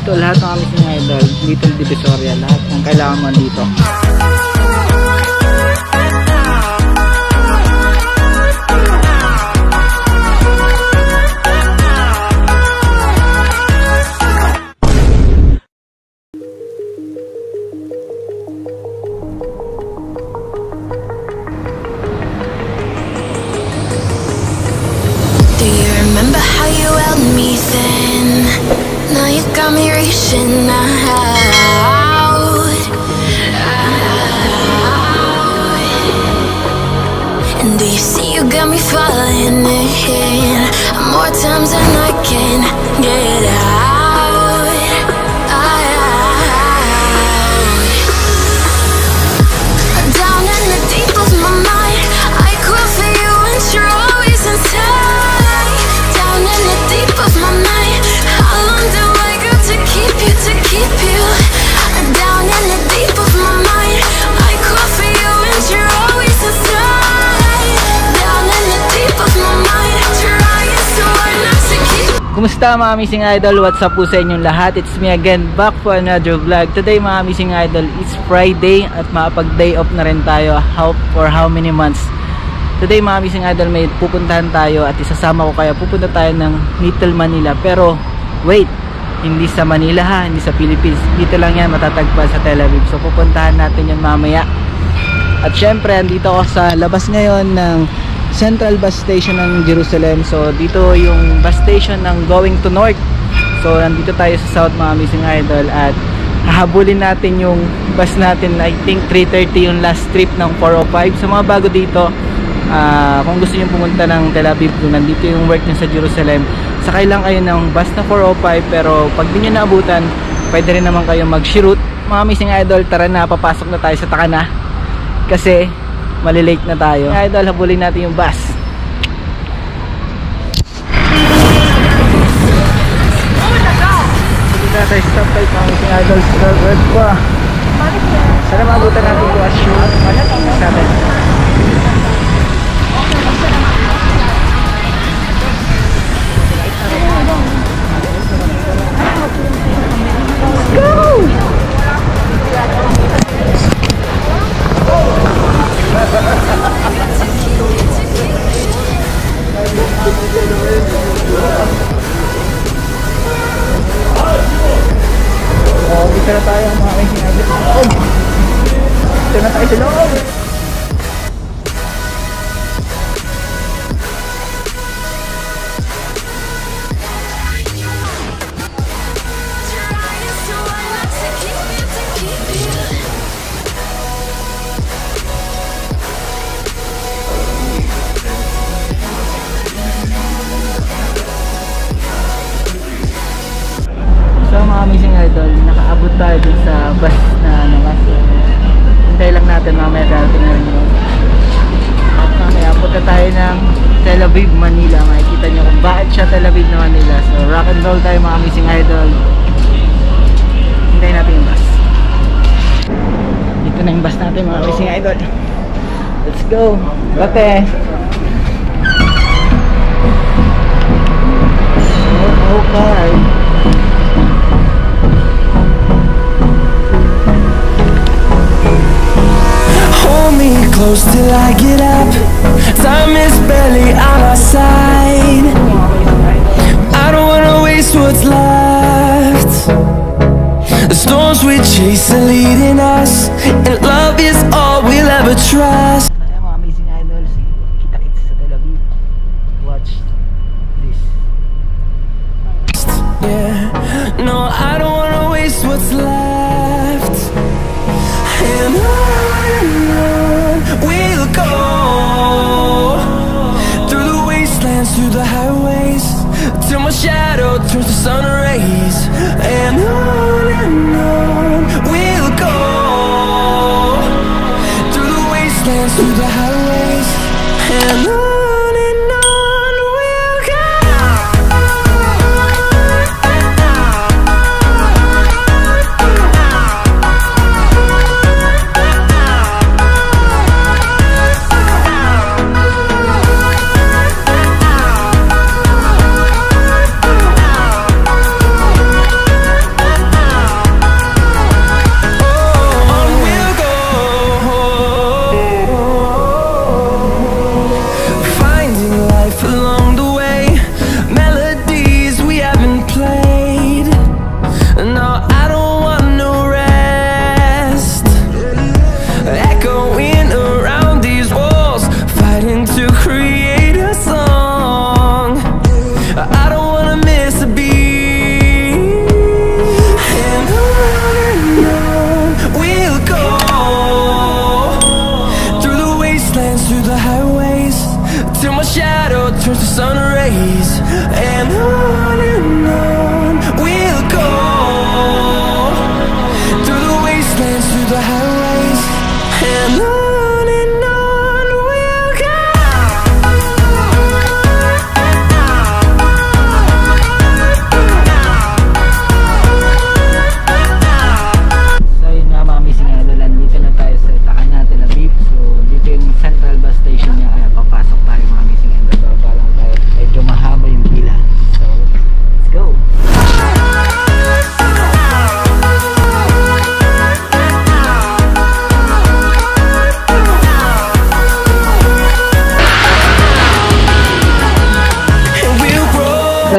dito lahat ng aming idol, Little Divisoria, lahat ng kailangan mo dito. Remember how you held me then? Now you got me reaching out. And do you see you got me falling in more times than I can get out. Down in the deep of my mind, I crawl for you and you're always inside. In the deep of my mind, how long do I got to keep you, to keep you? Down in the deep of my mind, I crawl for you and you're always inside. Down in the deep of my mind, trying so hard not to keep. Kumusta mga amazing idol? What's up po sa inyong lahat? It's me again, back for another vlog. Today mga amazing idol, it's Friday at makapag-day off na rin tayo for how many months? Today mga amazing idol, may pupuntahan tayo at isasama ko kaya pupunta tayo ng Little Manila. Pero wait, hindi sa Manila ha, hindi sa Philippines. Dito lang yan matatagpuan sa Tel Aviv. So pupuntahan natin yan mamaya. At syempre andito ako sa labas ngayon ng Central Bus Station ng Jerusalem. So dito yung bus station ng going to North. So nandito tayo sa South mga amazing idol at hahabulin natin yung bus natin. I think 3:30 yung last trip ng 405. Sa mga bago dito, kung gusto nyo pumunta ng Tel Aviv, kung nandito yung work nyo sa Jerusalem, sakay lang kayo ng bus na 405. Pero pag di nyo naabutan, pwede rin naman kayo mag-shirut. Mga amazing idol, tara na, papasok na tayo sa Takana kasi malilate na tayo. Mga idol, habulin natin yung bus. Hindi na tayo stop tayo mga amazing idol. Start pa. Sana maabutan natin yung as-shirut sa atin. Dito na tayo mga amazing idol. Dito na tayo sa loob. Amazing idol, nakaabot tayo dun sa bus na kasi hintay lang natin mamaya darating na rin yun. At mamaya punta tayo ng Tel Aviv, Manila. Makikita nyo kung bakit siya Tel Aviv na Manila. So rock and roll tayo mga amazing idol. Hintayin natin yung bus. Dito na yung bus natin mga amazing idol. Let's go! Bate! Okay. Close till I get up. Time is barely on our side. I don't wanna waste what's left. The storms we chase are leading us, and love is all we'll ever trust. Mga amazing idols, kita-kits sa Tel Aviv. Watch this. Yeah, no, I don't wanna waste what's left. And on we'll go, through the wastelands, through the highways, till my shadow turns to sun rays. And on we'll go, through the wastelands, through the highways. And on we'll go.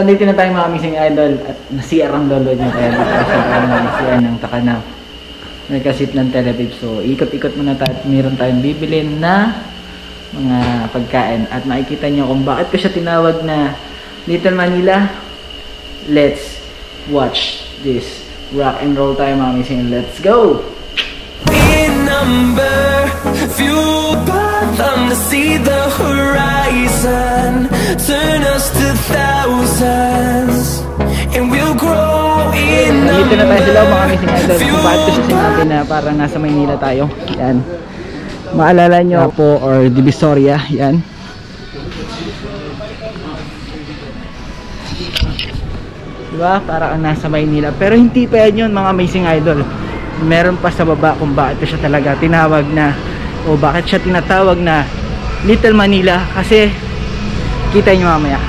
andito na tayo mga amazing idol at nasiar ang lolo niya kaya nasiar ng takanap. May kasit ng Televip. So ikot-ikot muna tayo at mayroon tayong bibilin na mga pagkain at makikita nyo kung bakit ko siya tinawag na Little Manila. Let's watch this. Rock and roll tayo mga amazing. Let's go! In number, few above them to see the horizon. Turn us to thousands, and we'll grow in Nandito na tayo sila mga amazing idol. few Kung bakit ko siya sinabi na parang nasa Maynila tayo. Yan. Maalala nyo po or Divisoria. Yan. Diba? Parang nasa Maynila. Pero hindi pa yan yun mga amazing idol. Meron pa sa baba kung bakit siya talaga tinawag na o bakit siya tinatawag na Little Manila. Kasi kita nyo mamaya.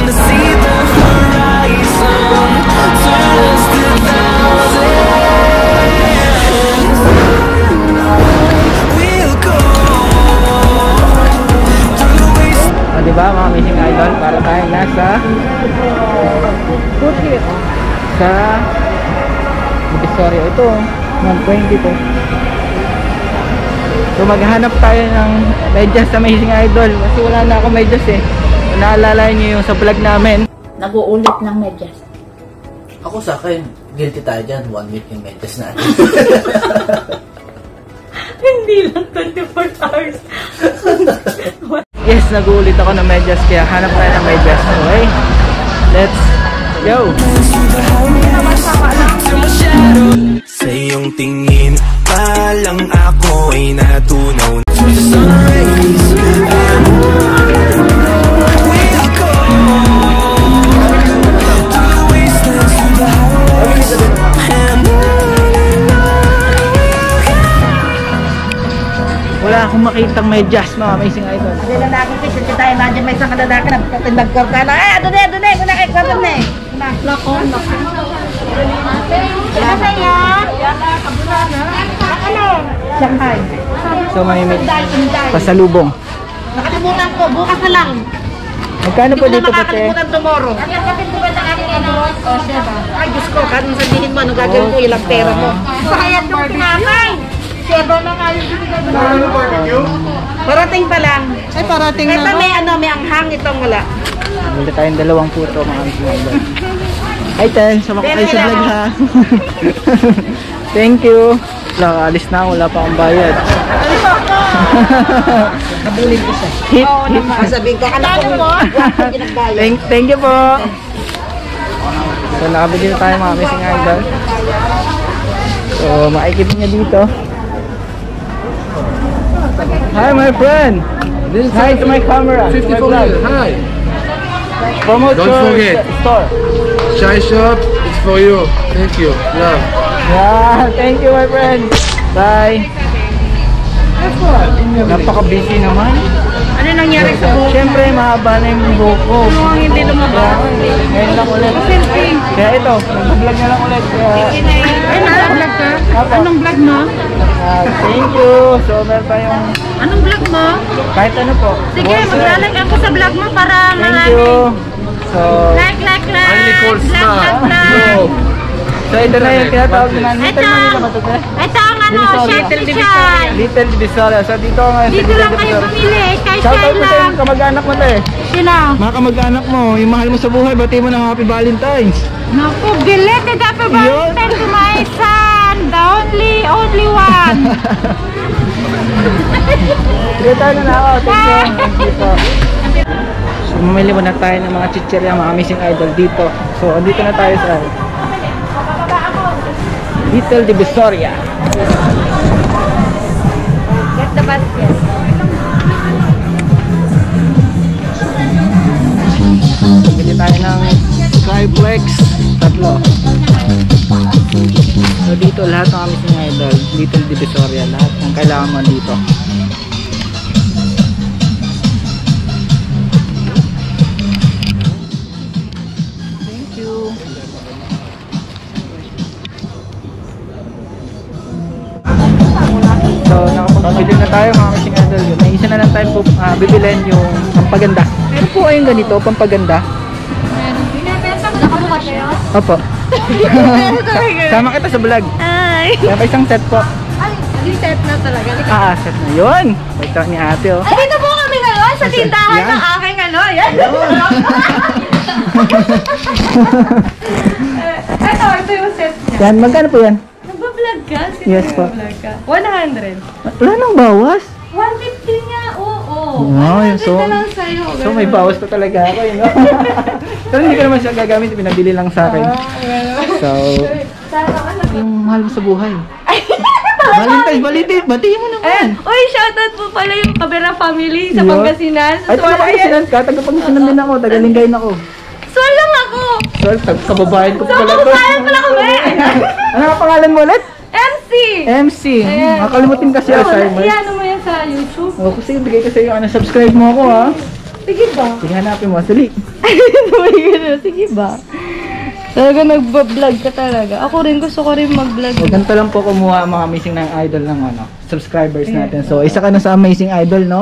to see the horizon. Turn us to thousands. We'll go through the waste. O diba mga amazing idol? Para tayo nasa sa Divisoria. Ito 120 to. So maghanap tayo ng medyas sa amazing idol kasi wala na ako medyas eh. Naalala niyo yung sa vlog namin. Nag-uulit ng medyas. Ako sa akin, guilty tayo dyan. 1 week yung medyas natin. Hindi lang 24 hours. Yes, nag-uulit ako ng medyas kaya hanap tayo ng medyas. Okay, let's go! Sa iyong tingin pa lang ako ay natunaw sa sun rays. We'll go through the wastelands, through the highways, and Wala akong makitang medyas mga amazing idol. Hindi lang natin kasi tayo nandiyan may isang kalalaki na nagkorka na. Ay, doon na, nakikita na eh. Lako. Kaya sa'yo? Ano? Shanghai. So may pasalubong. Nakalimutan ko, bukas na lang. Magkano po Hindi ko dito na pati? makakalimutan tomorrow. Ay, Diyos ko, kanong sabihin mo, ano gagawin ko, ilang pera mo. Sayang yung pinapay. Seba na nga yung bibigay. Parating pa lang. Ay, parating na. Ito may anghang, itong wala. Bili tayong 2 puto mga amazing idol. Hi Ten, sama ko kayo sa vlog ha. Thank you. Wala, alis na, wala pa akong bayad. Nabulin ko siya. Hit. Sabihin ko, anak ko mo, Thank you po. So nakabili na tayo mga amazing idol. So makikita niya dito. Hi my friend. Hi to my camera. 50 for you. Hi. Promote Don't your forget. store. Chai shop, it's for you. Thank you. Love. Yeah, thank you my friend. Bye. Napaka-busy naman. Ano nangyari sa buhok? Siyempre, mahaba na yung buhok ko. Ano ang hindi lumabas? Ngayon lang ulit. Kaya ito, nag-vlog na lang ulit. Kaya, Ay, naka-vlog ka? Anong vlog mo? thank you. So, meron tayong Anong vlog mo? kahit ano po. Sige, Bonsai. maglalike ako sa vlog mo para Thank marami. you. So, Like. Only for smart. Vlog. so ito na yung tinatawag na Little Ito. Manila ba ito? Ito ang ano, Divisoria. Chef Divisoria. Little Divisoria. So, dito nga. Dito lang kayo bumili, kay Shout Shai out mo sa lang. yung kamag-anak mo te. Sino? Mga kamag-anak mo, yung mahal mo sa buhay, bati mo ng Happy Valentine's. Naku, belated happy Valentine to my son. The only one. Sige tayo na ako. Thank you. Thank you po. So, mamili muna tayo ng mga chichirya, mga amazing idol dito. So, andito na tayo sa Little Divisoria. Get the basket. Bili tayo ng Skyflex, 3. So, dito lahat ng amazing idol, Little Divisoria, lahat ng kailangan mo dito. Thank you. So, nakapag-bili na tayo mga amazing idol. May isa na lang tayo bibilin yung pampaganda. Meron po kayong ganito, pampaganda? Nakabukas siya? Opo. Sama kita sa vlog. Ay! Kaya pa isang set po. Ay, set na talaga. Set na yun. Ito ni ate oh. Ay, dito po kami ngayon sa tindahan ng aking ano. Yan. Ito yung set niya. Yan, magkano po yan? Nagbablog ka? Yes po. 100. Wala nang bawas. 150 nga, oo. Wow, 100 so- na lang sa'yo. So may bawas pa talaga ako yun. Pero hindi ko naman siya gagamit, pinabili lang sa akin. So, yung mahal mo sa buhay. Valentine's, batiin mo naman. Uy, shoutout po pala yung Cabrera family sa Yun. Pangasinan. Ay, taga-Pangasinan ka, taga-Pangasinan din ako, taga-Lingayen ako. Swal lang ako. So, kababayan ko pala to. Kababayan pala kami. Ano ang pangalan mo ulit? MC. MC. Nakalimutin kasi Alzheimer. Iyan mo yan sa YouTube. O, kasi bigay ko sa'yo, subscribe mo ako ha. Sige ba? Sige, hanapin mo, sali. Sige ba? Talaga nagbablog ka talaga. Ako rin, gusto ko rin mag-vlog. O, ganito lang po kumuha ang mga amazing ng idol ng subscribers natin. So, isa ka na sa amazing idol, no?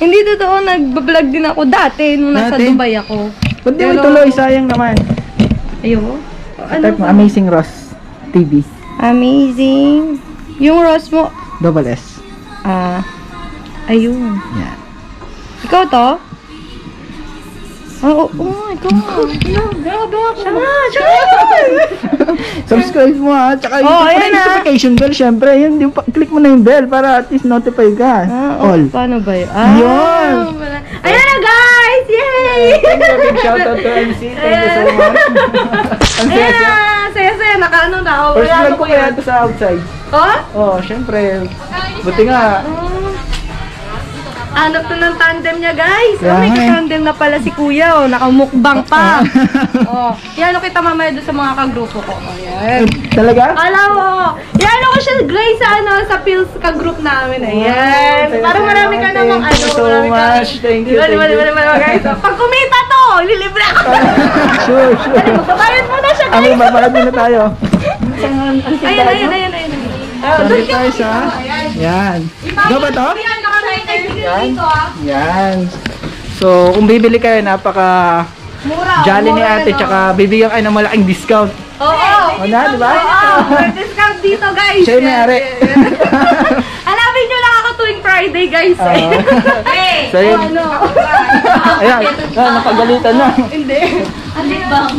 Hindi totoo, nagbablog din ako dati nung nasa Dati? Dubai ako. Ba't di mo ituloy? Sayang naman. Ayun. Type mo, Amazing Ross TV. Amazing. Yung Ross mo, Double S. ayun. Yan. Ikaw to? Oh my God. Subscribe mo ha. Tsaka yung ayan notification bell, syempre. Yun, click mo na yung bell para at least notify ka. All. Paano ba yun? Yun. Ayan na guys! Yay! Thank you. Big shoutout to MC. Thank you so much. Ang Ayan saya. na! Saya-saya. Nakaano na ako. First vlog ko kaya ito sa outside. Oh? Oh, syempre. Buti nga. Hanap to ng tandem niya, guys. Kaya May nga eh. tandem na pala si Kuya, nakamukbang pa. Yan kita mamaya doon sa mga kagrupo ko. Ayan. Talaga? Alam mo, yan ko siya, Grace, sa Pills ka-group namin. Ayan. Wow, Parang marami ka namang Thank you so much. Thank you. Diba, guys. Pag kumita to, lilibre ako. Sure. Magbabayad mo na siya, Ano, guys. babayad mo na tayo. Ayan. Sabi tayo sa... Yan. Ikaw ba to? Yan. Yan. So, kung bibili kayo, napaka Mura. jolly ni ate, tsaka bibigyan kayo ng malaking discount. Oo. Na, di ba? May discount dito, guys. Siya yung may-ari. Hanapin nyo lang ako tuwing Friday, guys. So, yun. Ayan. Napagalitan na. Hindi. Andit bang?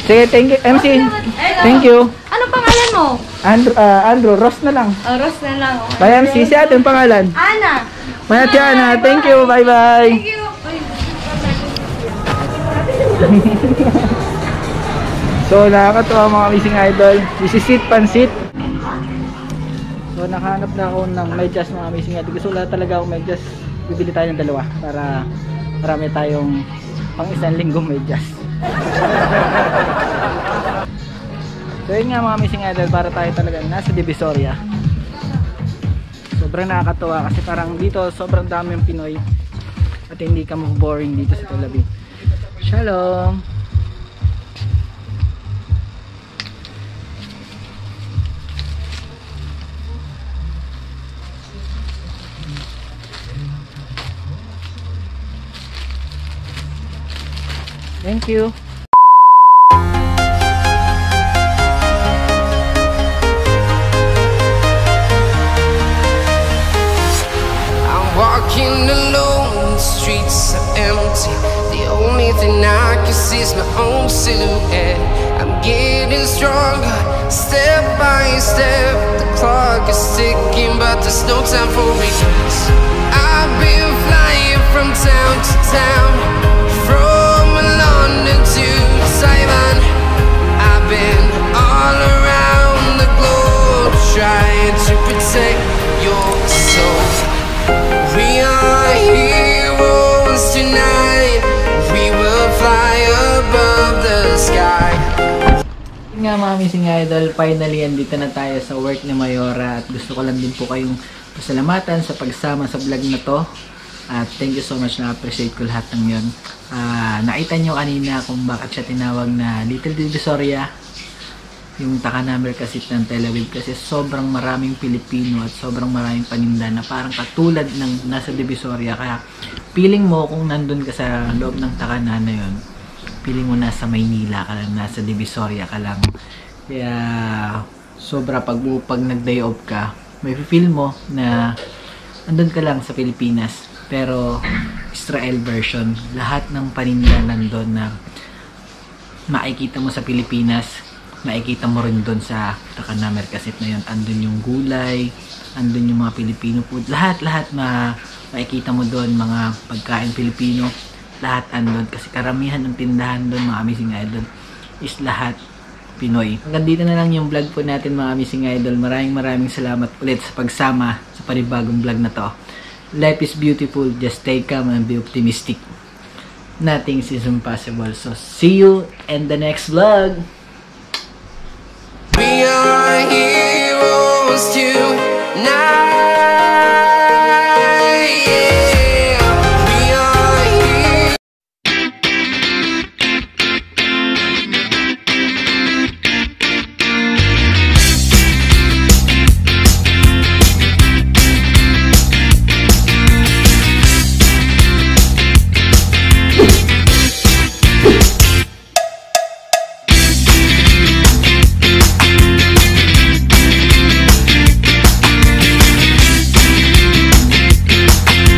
Sige, thank you. MC, thank you. Anong pangalan mo? Andrew, Ross na lang. Ross na lang. Bye, MC. Si ate, yung pangalan. Ana. Maya Tiana, thank you. Bye-bye. Thank you. So, nakakatuwa mga amazing idol. This is it, pansit. So, nakahanap na ako ng medyas mga amazing idol. Gusto wala talaga akong medyas. Bibili tayo ng dalawa para marami tayong pang isang linggong medyas. So, yun nga mga amazing idol, para tayo talaga nasa Divisoria. Sobrang nakakatuwa kasi parang dito sobrang dami yung Pinoy at hindi ka boring dito sa Tel Aviv. Shalom! Thank you. I'm walking alone, the streets are empty. The only thing I can see is my own silhouette. I'm getting stronger, step by step. The clock is ticking, but there's no time for regrets. I've been flying from town to town, from London to Taiwan. I've been all around the globe, trying to protect your soul. We are heroes tonight. We will fly above the sky. Yun nga mga amazing idol, finally andito na tayo sa work ni Mayora at gusto ko lang din po kayong pasalamatan sa pagsama sa vlog na to. At thank you so much, na-appreciate ko lahat ng yun. Nakita nyo kanina kung bakit siya tinawag na Little Divisoria. yung Takanamer kasi ng Tel Aviv kasi sobrang maraming Pilipino at sobrang maraming paninda na parang katulad ng nasa Divisoria. Kaya feeling mo kung nandun ka sa loob ng Takana na yun, feeling mo nasa Maynila ka lang, nasa Divisoria ka lang. Kaya sobra pag nag-day off ka, may feel mo na andun ka lang sa Pilipinas. Pero Israel version, lahat ng paninda nandun na makikita mo sa Pilipinas, makikita mo rin doon sa Takanamer Kasit na yun. Andun yung gulay, andun yung mga Filipino food, lahat makikita mo doon, mga pagkain Pilipino, lahat andun. Kasi karamihan ng tindahan doon, mga Amazing Idol, is lahat Pinoy. Hanggang dito na lang yung vlog po natin, mga Amazing Idol. Maraming salamat ulit sa pagsama sa panibagong vlog na to. Life is beautiful, just stay calm and be optimistic. Nothing is impossible. So see you in the next vlog. We are heroes tonight.